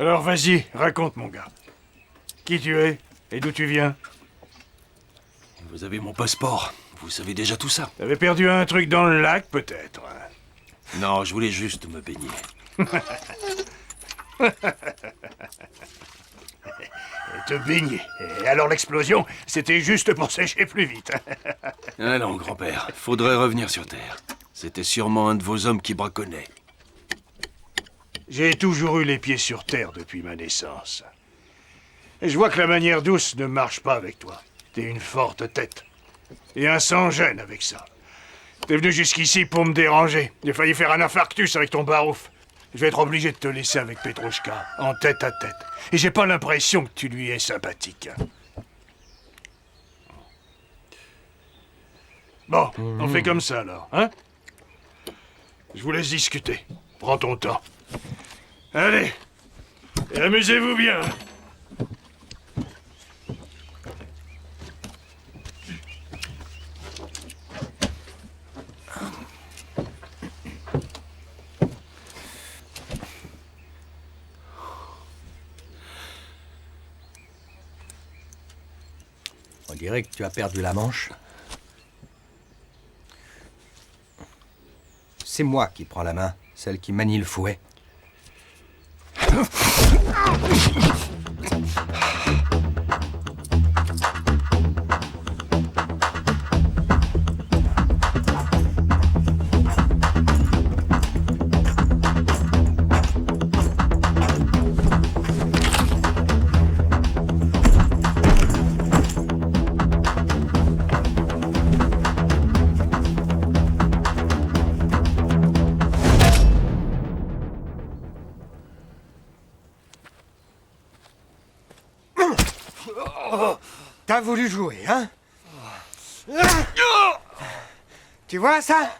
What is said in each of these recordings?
Alors vas-y, raconte mon gars. Qui tu es et d'où tu viens? Vous avez mon passeport. Vous savez déjà tout ça. T'avais perdu un truc dans le lac, peut-être. Non, je voulais juste me baigner. Te baigner. Et alors l'explosion, c'était juste pour sécher plus vite. Ah non, grand-père. Faudrait revenir sur Terre. C'était sûrement un de vos hommes qui braconnait. J'ai toujours eu les pieds sur terre depuis ma naissance. Et je vois que la manière douce ne marche pas avec toi. T'es une forte tête. Et un sang-gêne avec ça. T'es venu jusqu'ici pour me déranger. J'ai failli faire un infarctus avec ton barouf. Je vais être obligé de te laisser avec Petrouchka, en tête à tête. Et j'ai pas l'impression que tu lui es sympathique. Bon, on fait comme ça alors, hein? Je vous laisse discuter. Prends ton temps. Allez, et amusez-vous bien. On dirait que tu as perdu la manche. C'est moi qui prends la main, celle qui manie le fouet. T'as voulu jouer, hein? Tu vois ça?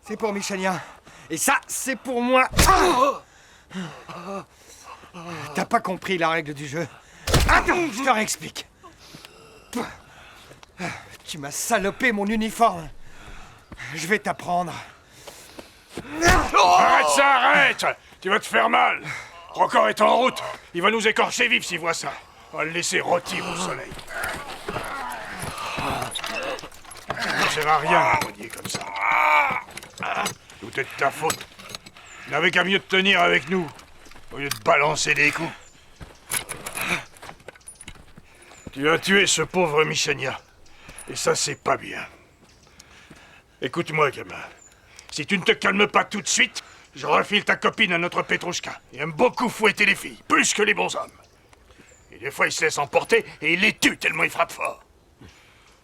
C'est pour Michania. Et ça, c'est pour moi. T'as pas compris la règle du jeu. Attends, je te réexplique. Tu m'as salopé mon uniforme. Je vais t'apprendre. Arrête ça, arrête! Tu vas te faire mal. Rocor est en route. Il va nous écorcher vif s'il voit ça. On va le laisser rôtir au soleil. Ça ne sert à rien de rogner comme ça. Tout est de ta faute. Tu n'avais qu'à mieux te tenir avec nous, au lieu de balancer des coups. Tu as tué ce pauvre Michania. Et ça, c'est pas bien. Écoute-moi, gamin. Si tu ne te calmes pas tout de suite, je refile ta copine à notre Petrouchka. Il aime beaucoup fouetter les filles, plus que les bons hommes. Et des fois, il se laisse emporter et il les tue tellement il frappe fort.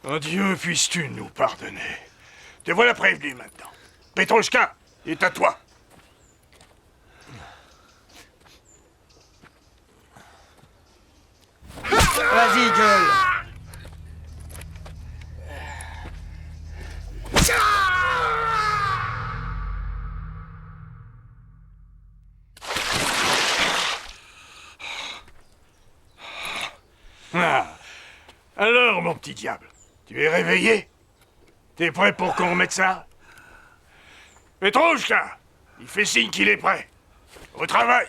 Oh Dieu, puisses-tu nous pardonner. Te voilà prévenu maintenant. Petrouchka, il est à toi. Vas-y, gueule. Ah. Alors, mon petit diable, tu es réveillé? T'es prêt pour qu'on remette ça? Petrouchka, il fait signe qu'il est prêt. Au travail.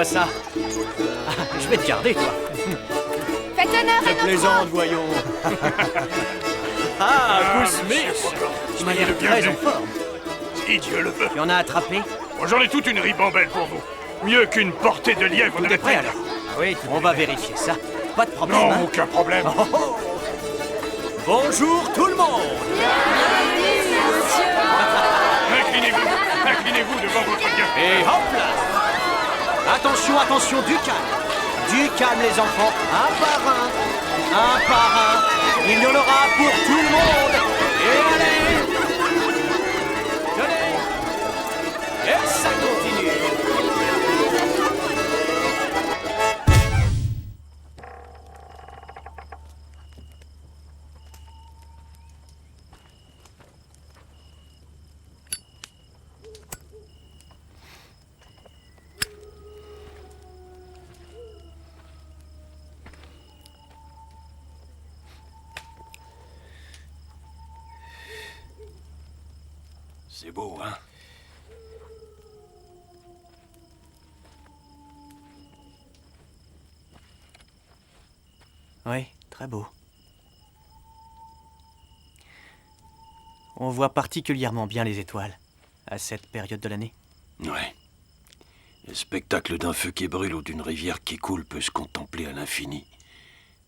Donne-moi ça. Ah, je vais te garder, toi. Faites honneur à C'est notre plaisante, hôte. voyons. Ah, Smith, tu m'as l'air très en forme. Si Dieu le veut. Tu en as attrapé? Bon, j'en ai toute une ribambelle pour vous. Mieux qu'une portée de lièvre de T'es prêt, alors? Oui, on va vérifier ça. Pas de problème, Non, hein? aucun problème. Oh, oh. Bonjour, tout le monde. Inclinez-vous devant votre gars. Et hop là! Attention, attention, du calme! Du calme, les enfants! Un par un! Il y en aura pour tout le monde! Et allez! Tenez! Et ça continue! C'est beau, hein? Oui, très beau. On voit particulièrement bien les étoiles à cette période de l'année. Ouais. Le spectacle d'un feu qui brûle ou d'une rivière qui coule peut se contempler à l'infini.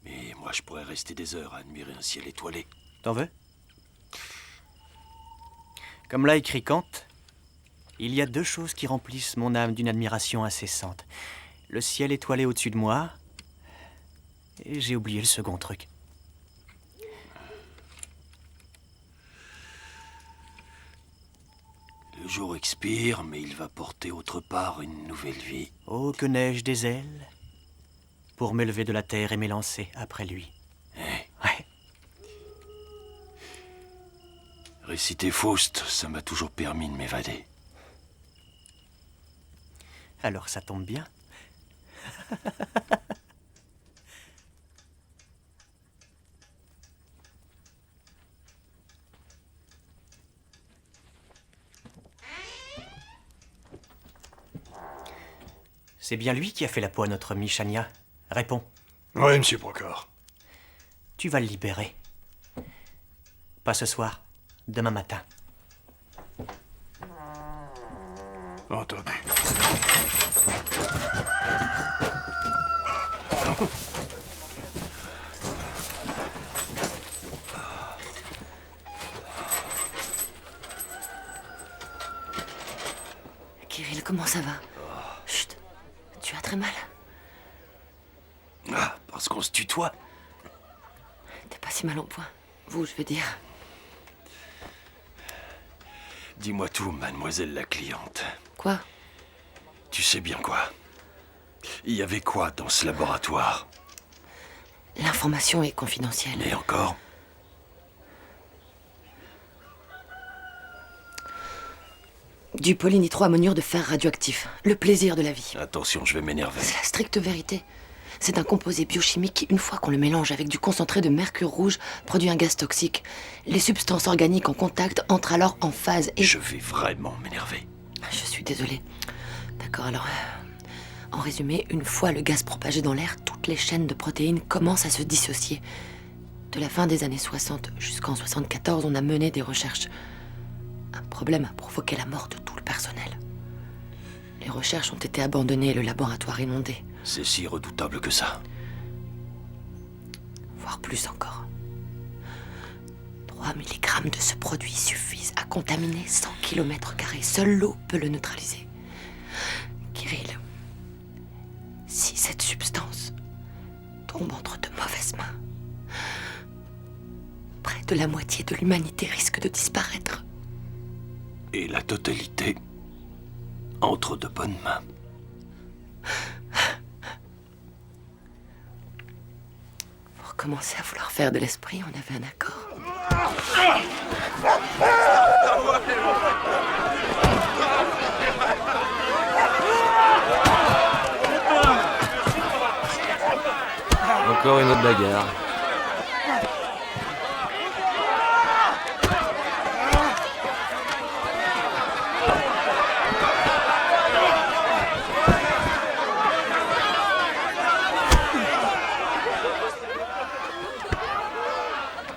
Mais moi, je pourrais rester des heures à admirer un ciel étoilé. T'en veux? Comme l'a écrit Kant, il y a deux choses qui remplissent mon âme d'une admiration incessante. Le ciel étoilé au-dessus de moi, et j'ai oublié le second truc. Le jour expire, mais il va porter autre part une nouvelle vie. Oh, que n'ai-je des ailes pour m'élever de la terre et m'élancer après lui. Ouais. Réciter Faust, ça m'a toujours permis de m'évader. Alors ça tombe bien. C'est bien lui qui a fait la peau à notre Michania. Réponds. Oui, monsieur Brocard. Tu vas le libérer. Pas ce soir, demain matin. Entendu. Kirill, comment ça va? Chut, tu as très mal. Ah, parce qu'on se tutoie. T'es pas si mal en point. Vous, je veux dire. Dis-moi tout, mademoiselle la cliente. Quoi? Tu sais bien quoi? Il y avait quoi dans ce laboratoire? L'information est confidentielle. Et encore? Du polynitro-ammoniure de fer radioactif. Le plaisir de la vie. Attention, je vais m'énerver. C'est la stricte vérité. C'est un composé biochimique qui, une fois qu'on le mélange avec du concentré de mercure rouge, produit un gaz toxique. Les substances organiques en contact entrent alors en phase et... Je vais vraiment m'énerver. Je suis désolée. D'accord, alors... En résumé, une fois le gaz propagé dans l'air, toutes les chaînes de protéines commencent à se dissocier. De la fin des années 60 jusqu'en 74, on a mené des recherches. Un problème a provoqué la mort de tout le personnel. Les recherches ont été abandonnées et le laboratoire inondé. C'est si redoutable que ça. Voire plus encore. 3 milligrammes de ce produit suffisent à contaminer 100 km². Seule l'eau peut le neutraliser. Kirill, si cette substance tombe entre de mauvaises mains, près de la moitié de l'humanité risque de disparaître. Et la totalité entre de bonnes mains. Pour commencer à vouloir faire de l'esprit, on avait un accord. Encore une autre bagarre.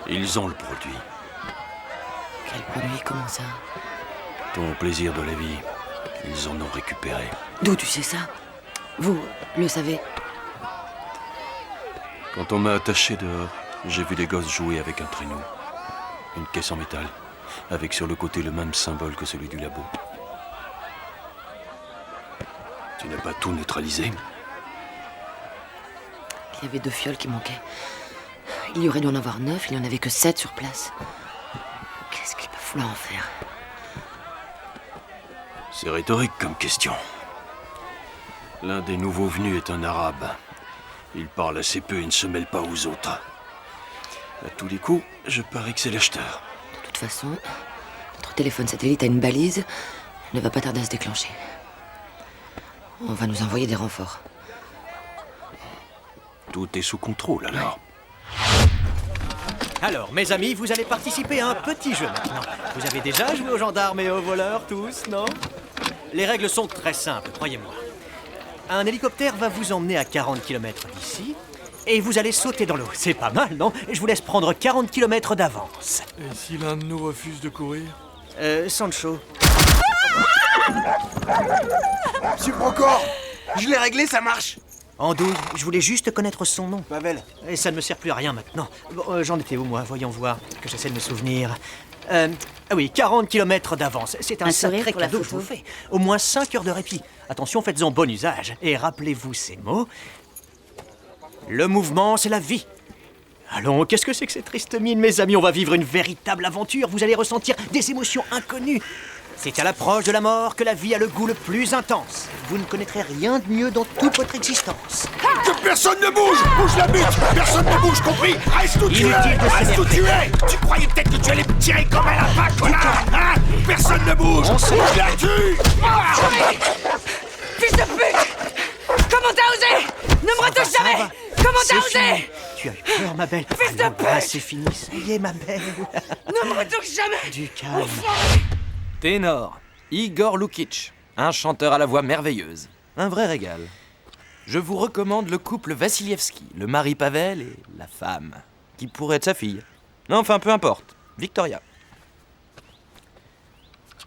Ils ont le produit. Quel produit? Comment ça? Ton plaisir de la vie, ils en ont récupéré. D'où tu sais ça? Vous le savez? Quand on m'a attaché dehors, j'ai vu des gosses jouer avec un traîneau. Une caisse en métal, avec sur le côté le même symbole que celui du labo. Tu n'as pas tout neutralisé? Il y avait 2 fioles qui manquaient. Il y aurait dû en avoir 9, il n'y en avait que 7 sur place. Qu'est-ce qu'il peut vouloir en faire? C'est rhétorique comme question. L'un des nouveaux venus est un arabe. Il parle assez peu et ne se mêle pas aux autres. À tous les coups, je parie que c'est l'acheteur. De toute façon, notre téléphone satellite a une balise. Elle ne va pas tarder à se déclencher. On va nous envoyer des renforts. Tout est sous contrôle, alors. Alors, mes amis, vous allez participer à un petit jeu maintenant. Vous avez déjà joué aux gendarmes et aux voleurs, tous, non? Les règles sont très simples, croyez-moi. Un hélicoptère va vous emmener à 40 km d'ici, et vous allez sauter dans l'eau. C'est pas mal, non? Je vous laisse prendre 40 km d'avance. Et si l'un de nous refuse de courir? Sancho. Monsieur Procor, je l'ai réglé, ça marche. Andouille, je voulais juste connaître son nom. Pavel. Et ça ne me sert plus à rien maintenant. Bon, j'en étais où, moi? Voyons voir, que j'essaie de me souvenir. Ah oui, 40 km d'avance. C'est un sourire sacré pour la cadeau que je photo. vous fais. Au moins 5 heures de répit. Attention, faites-en bon usage. Et rappelez-vous ces mots. Le mouvement, c'est la vie. Allons, qu'est-ce que c'est que cette triste mine, mes amis? On va vivre une véritable aventure. Vous allez ressentir des émotions inconnues. C'est à l'approche de la mort que la vie a le goût le plus intense. Vous ne connaîtrez rien de mieux dans toute votre existence. Que personne ne bouge! Bouge la butte! Personne ne bouge, compris? Reste où tu es! Inutile de Reste où tu s'énerver. es! Tu croyais peut-être que tu allais me tirer comme un lapin, connard! Hein? Personne ne bouge! On se- Bouge là-dessus! Fils de pute! Comment t'as osé? Ne me retouche Ça jamais! va. Comment t'as C'est osé? fini. Tu as eu peur, ma belle. Fils de Allons, pute. c'est fini. Ça y est, ma belle. Ne me retouche jamais! Du calme. Ténor, Igor Lukic, un chanteur à la voix merveilleuse. Un vrai régal. Je vous recommande le couple Vassilievski, le mari Pavel et la femme, qui pourrait être sa fille. Non, enfin, peu importe. Victoria.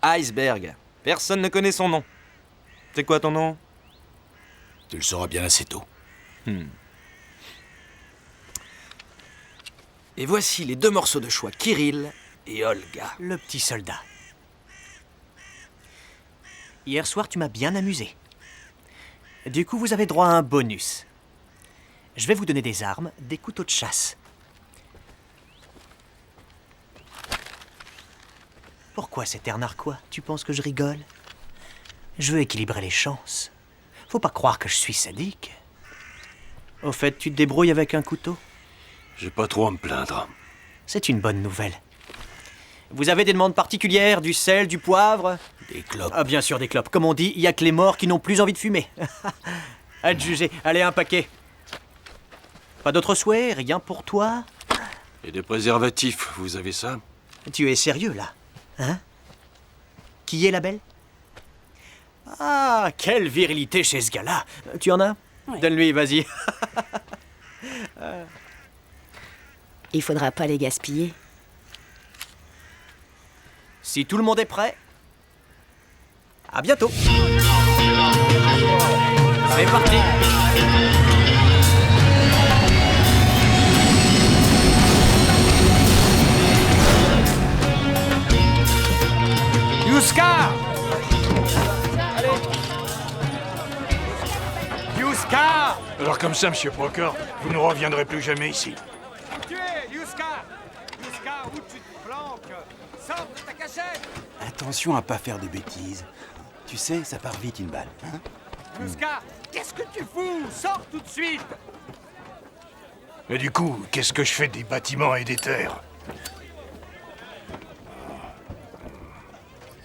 Iceberg. Personne ne connaît son nom. C'est quoi ton nom? Tu le sauras bien assez tôt. Et voici les 2 morceaux de choix, Kirill et Olga. Le petit soldat. Hier soir, tu m'as bien amusé. Du coup, vous avez droit à un bonus. Je vais vous donner des armes, des couteaux de chasse. Pourquoi cet air narquois? Tu penses que je rigole? Je veux équilibrer les chances. Faut pas croire que je suis sadique. Au fait, tu te débrouilles avec un couteau? J'ai pas trop à me plaindre. C'est une bonne nouvelle. Vous avez des demandes particulières? Du sel, du poivre? Des clopes. Ah, bien sûr, des clopes. Comme on dit, il y a que les morts qui n'ont plus envie de fumer. À te juger. Allez, un paquet. Pas d'autres souhaits? Rien pour toi? Et des préservatifs, vous avez ça? Tu es sérieux, là? Hein? Qui est la belle? Ah, quelle virilité chez ce gars-là. Tu en as? Ouais. Donne-lui, vas-y. Il faudra pas les gaspiller. Si tout le monde est prêt, à bientôt. C'est parti. Yuska! Yuska! Alors comme ça, monsieur Procor, vous ne reviendrez plus jamais ici. Tu es, Yuska! Yuska, où tu te planques? Sors de ta cachette! Attention à pas faire de bêtises. Tu sais, ça part vite une balle, hein? Yuska, qu'est-ce que tu fous? Sors tout de suite! Et du coup, qu'est-ce que je fais des bâtiments et des terres?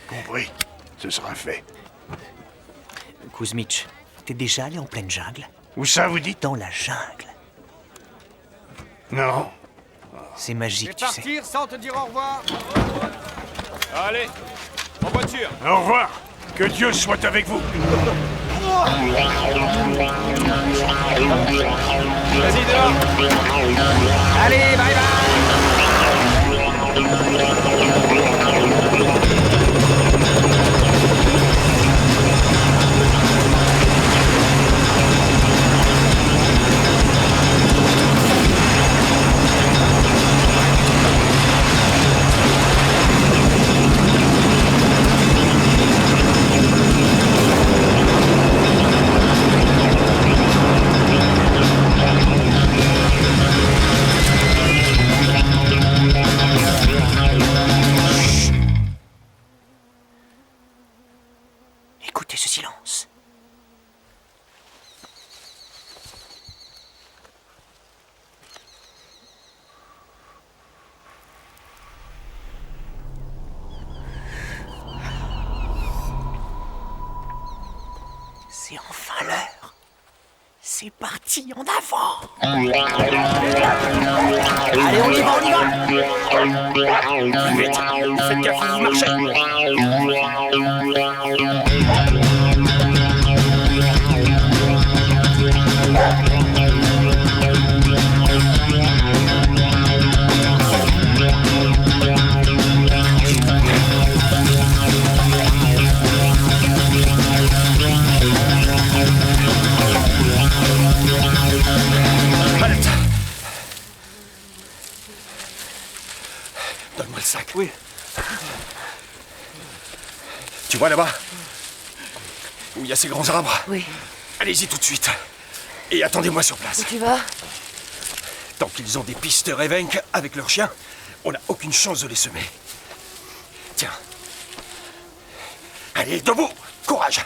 Compris. Ce sera fait. Kuzmich, t'es déjà allé en pleine jungle? Où ça, vous dites? Dans la jungle. Non. C'est magique, Et tu sais. partir sans te dire au revoir! Allez, en voiture! Au revoir. Que Dieu soit avec vous. Vas-y, dehors! Allez, bye bye! Écoutez ce silence. C'est enfin l'heure. C'est parti, en avant. Allez, on y va, on y va. Vite, faites gaffe, vous marchez. Halte. Donne-moi le sac. Oui. Tu vois là-bas où il y a ces grands arbres? Oui. Allez-y tout de suite. Et attendez-moi sur place. Où tu vas? Tant qu'ils ont des pistes Revenk avec leurs chiens, on n'a aucune chance de les semer. Tiens. Allez, debout. Courage.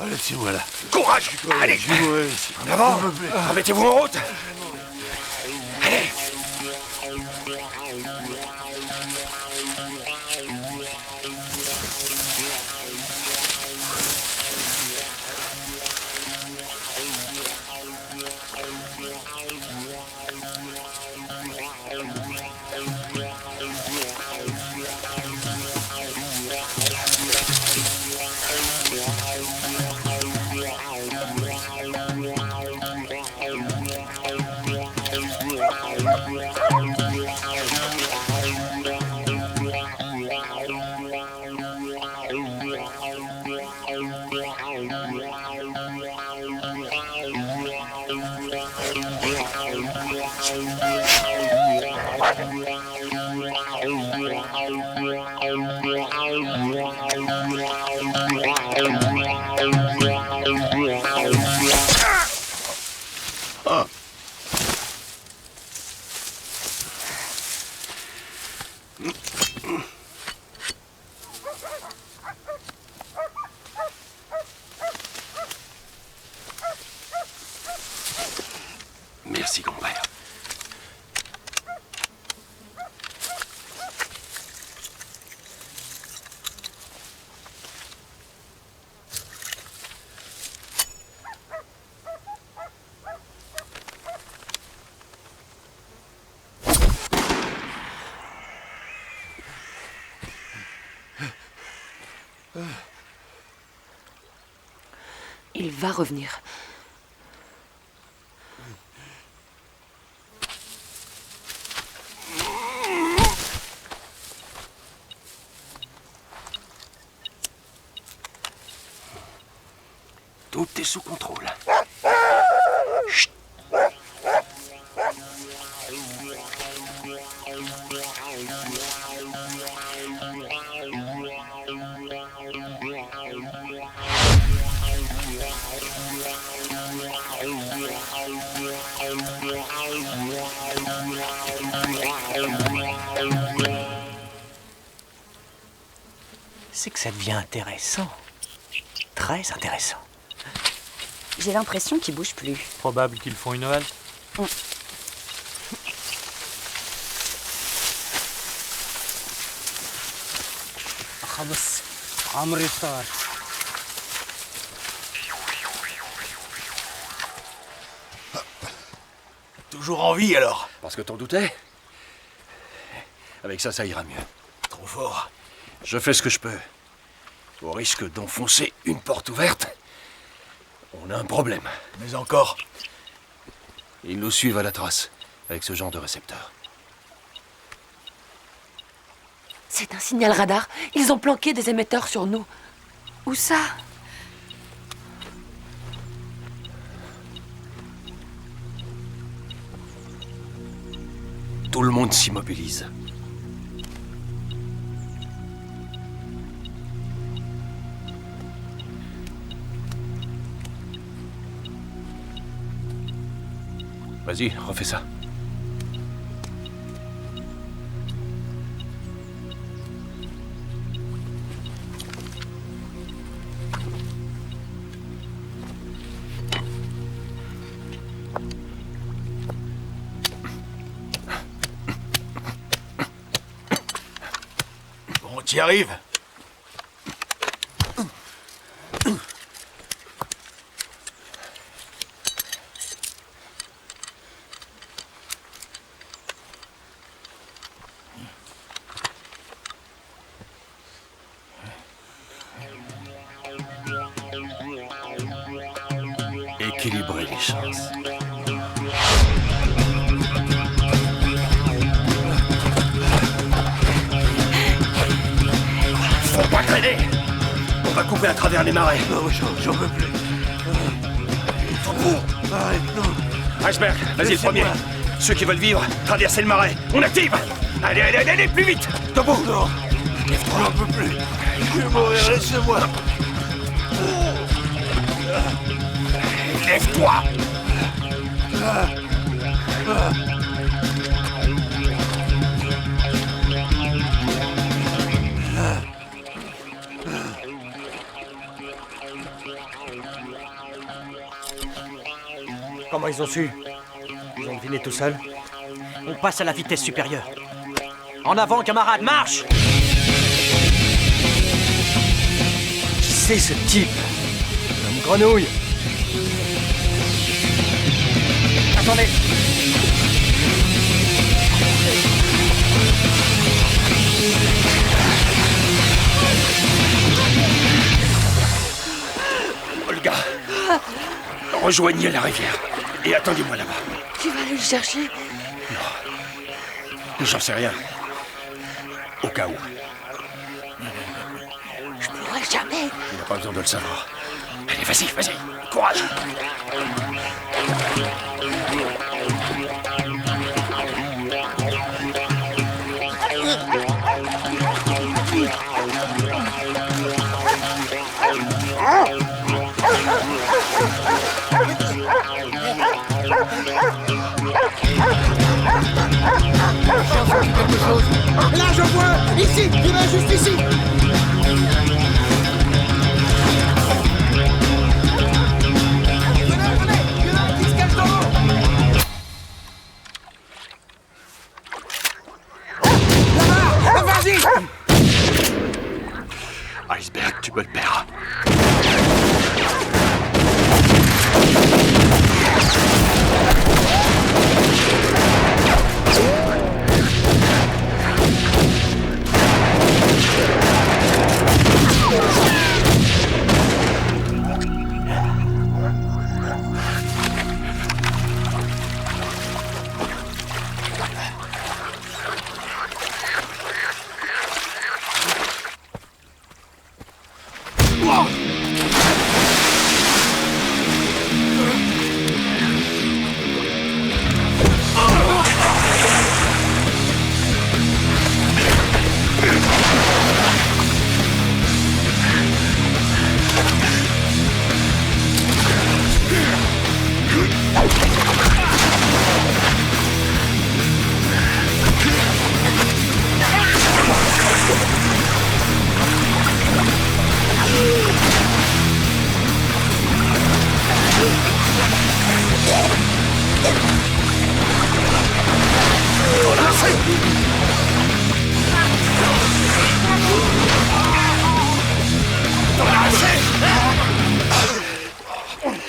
Allez, tiens-moi là. Courage. Allez. En avant. Remettez-vous en route. Allez. Merci, grand-père. Il va revenir. Tout est sous contrôle. Chut. C'est que ça devient intéressant. Très intéressant. J'ai l'impression qu'ils bougent plus. Probable qu'ils font une halte. Toujours en vie alors? Parce que t'en doutais? Avec ça, ça ira mieux. Trop fort. Je fais ce que je peux. Au risque d'enfoncer une porte ouverte, on a un problème. Mais encore. Ils nous suivent à la trace, avec ce genre de récepteur. C'est un signal radar. Ils ont planqué des émetteurs sur nous. Où ça? Tout le monde s'immobilise. Vas-y, refais ça. Bon, t'y arrives? Équilibrer les chances. Faut pas traîner! On va couper à travers les marais. Non, j'en peux plus. Faut pour! Arrête, non. Iceberg, vas-y le premier. Ceux qui veulent vivre, traversez le marais. On active! Allez, allez, allez, allez, plus vite! Debout! Non, j'en peux plus. Je vais mourir, laissez-moi. Lève-toi! Comment ils ont su? Ils ont deviné tout seuls. On passe à la vitesse supérieure. En avant, camarades, marche! Qui c'est ce type? Comme grenouille. Attendez! Olga, rejoignez la rivière et attendez-moi là-bas. Tu vas aller le chercher? J'en sais rien. Au cas où. Je pourrais jamais. Il n'a pas besoin de le savoir. Allez, vas-y, vas-y. Courage. Là, je vois! Ici! Il va juste ici! Venez! Il y en a un qui se cache dans l'eau! Là-bas! Vas-y! Iceberg, tu me le paieras.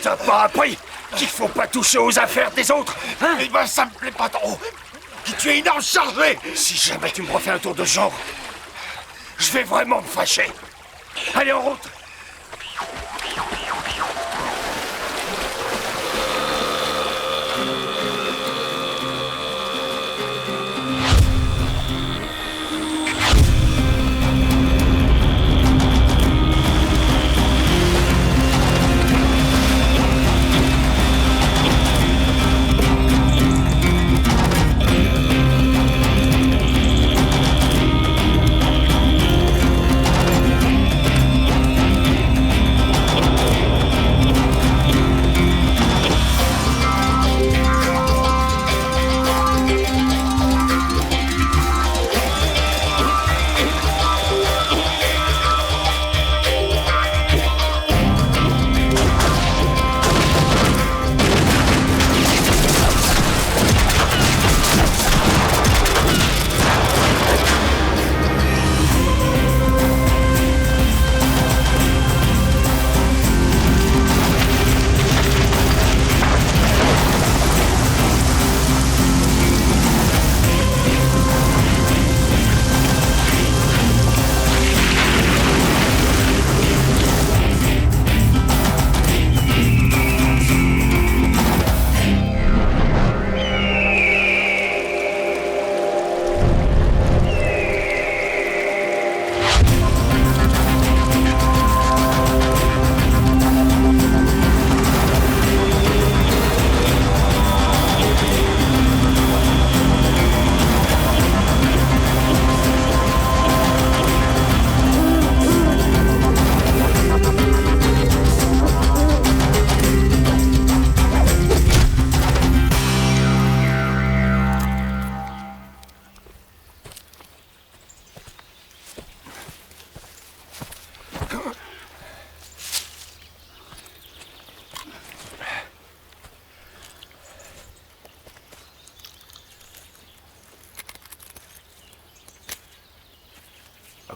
T'as pas appris qu'il faut pas toucher aux affaires des autres, hein? Eh ben, ça me plaît pas trop. Que tu es une arme chargée. Si jamais tu me refais un tour de ce genre, je vais vraiment me fâcher. Allez, en route!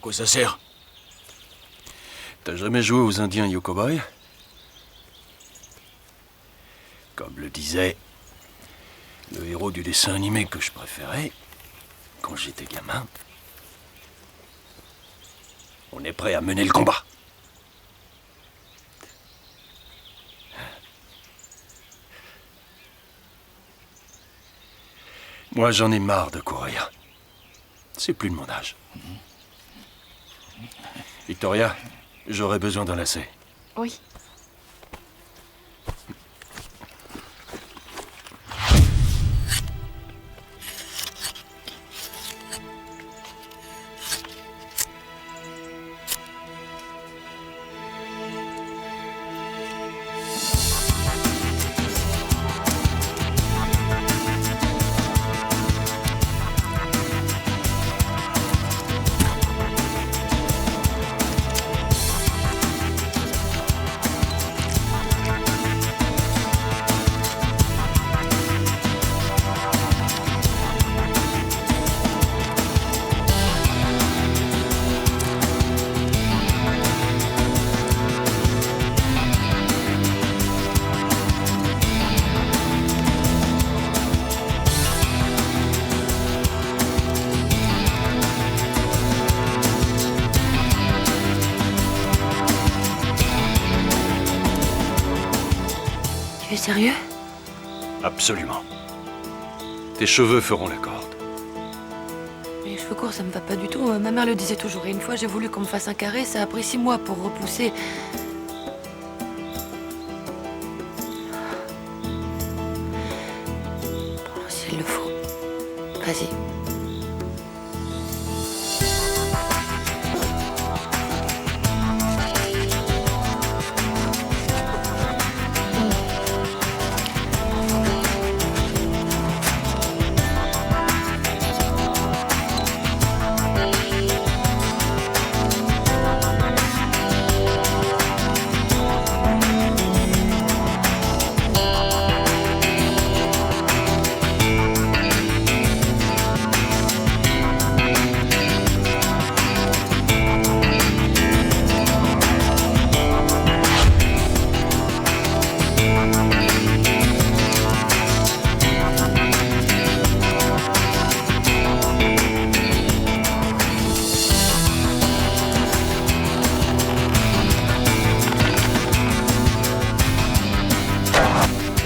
quoi ça sert? T'as jamais joué aux Indiens et aux cow-boys? Comme le disait le héros du dessin animé que je préférais quand j'étais gamin, on est prêt à mener le combat. Moi, j'en ai marre de courir. C'est plus de mon âge. Victoria, j'aurais besoin d'un lacet. Oui. Tu es sérieux? Absolument. Tes cheveux feront la corde. Les cheveux courts, ça me va pas du tout. Ma mère le disait toujours. Et une fois, j'ai voulu qu'on me fasse un carré. Ça a pris 6 mois pour repousser. Bon, s'il le faut. Vas-y.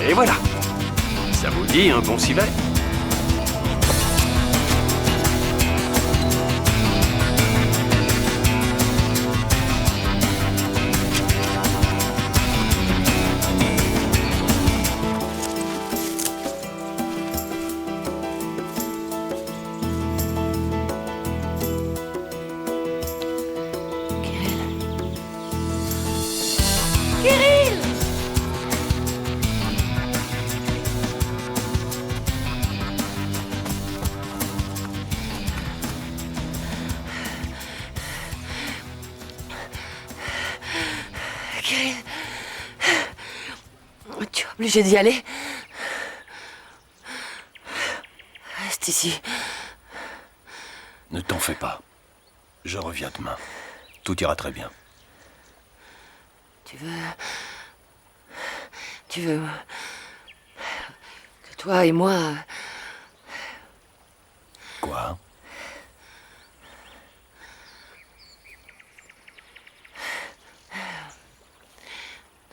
Et voilà. Ça vous dit un bon civet? Kirill, tu es obligé d'y aller. Reste ici. Ne t'en fais pas. Je reviens demain. Tout ira très bien. Tu veux que toi et moi... Quoi?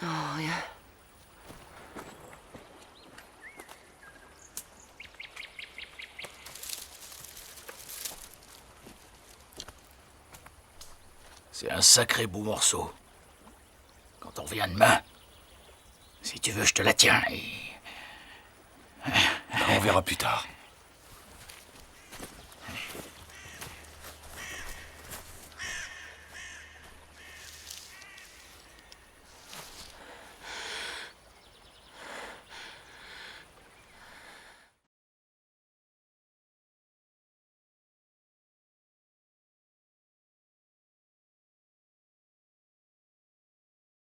Non, rien. C'est un sacré beau morceau. Quand on revient demain, si tu veux, je te la tiens et... On verra plus tard.